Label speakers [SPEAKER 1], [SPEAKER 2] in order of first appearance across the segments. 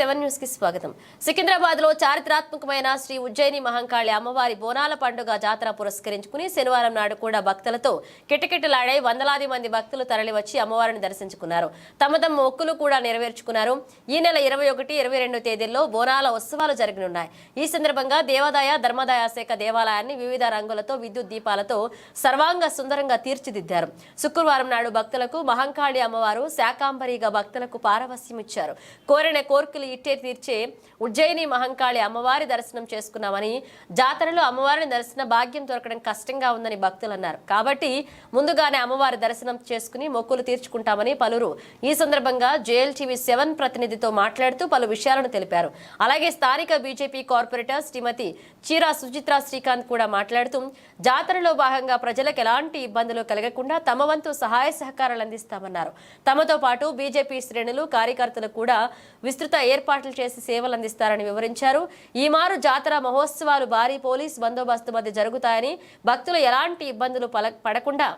[SPEAKER 1] 7 news కి స్వాగతం. సికింద్రాబాద్ లో చారిత్రాత్మకమైన శ్రీ ఉజ్జయిని మహంకాళి అమ్మవారి బోనాల పండుగ జాతర పురస్కరించుకుని శనివారం నాడు కూడా భక్తులతో కిటకిటలాడే వందలాది మంది భక్తులు తరలివచ్చి అమ్మవారిని దర్శించుకున్నారు. తమ మొక్కులు కూడా నెరవేర్చుకున్నారు. ఈ నెల 21, 22 తేదీల్లో బోనాల ఉత్సవాలు జరగనున్నాయి. ఈ సందర్భంగా దేవాదాయ ధర్మాదాయ శాఖ దేవాలయాన్ని వివిధ రంగులతో విద్యుత్ దీపాలతో సర్వాంగ సుందరంగా తీర్చిదిద్దారు. శుక్రవారం నాడు భక్తులకు మహంకాళి అమ్మవారు శాకాంబరిగా భక్తులకు పారవస్యం ఇచ్చారు. కోరిన కోర్కులు ఇట్టే తీర్చే ఉజ్జయిని మహంకాళి అమ్మవారి దర్శనం చేసుకున్నామని, జాతరలో అమ్మవారిని దర్శన భాగ్యం దొరకడం కష్టంగా ఉందని భక్తులు అన్నారు. కాబట్టి ముందుగానే అమ్మవారి దర్శనం చేసుకుని మొక్కులు తీర్చుకుంటామని పలువురు ఈ సందర్భంగా JLTV 7 ప్రతినిధితో మాట్లాడుతూ పలు విషయాలను తెలిపారు. అలాగే స్థానిక బీజేపీ కార్పొరేటర్ శ్రీమతి చీరా సుచిత్ర శ్రీకాంత్ కూడా మాట్లాడుతూ జాతరలో భాగంగా ప్రజలకు ఎలాంటి ఇబ్బందులు కలగకుండా తమ వంతు సహాయ సహకారాలు అందిస్తామన్నారు. తమతో పాటు బీజేపీ శ్రేణులు కార్యకర్తలు కూడా విస్తృత ఏర్పాట్లు చేసి సేవలు అందిస్తారని వివరించారు. ఈ మారు జాతర మహోత్సవాలు భారీ పోలీస్ బందోబస్తు మధ్య జరుగుతాయని, భక్తులు ఎలాంటి ఇబ్బందులు పడకుండా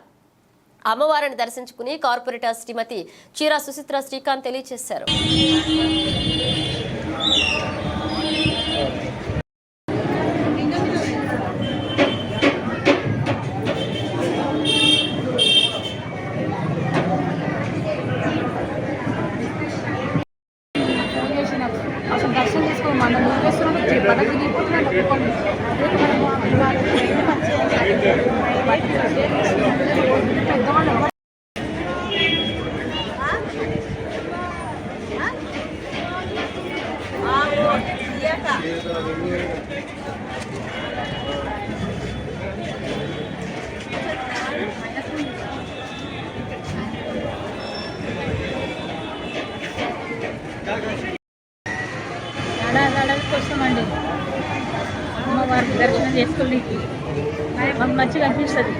[SPEAKER 1] అమ్మవారిని దర్శించుకుని కార్పొరేటర్ శ్రీమతి చీరా సుచిత్ర శ్రీకాంత్ తెలియజేశారు.
[SPEAKER 2] అసలు దర్శనం చేసుకోమన్న నువ్వేస్తున్నాడు పడకు దిగిపోతున్నాడు పెద్దవాళ్ళు అడవికి వస్తామండి. అమ్మవారికి దర్శనం చేసుకోండి, మాకు మంచిగా అనిపిస్తుంది.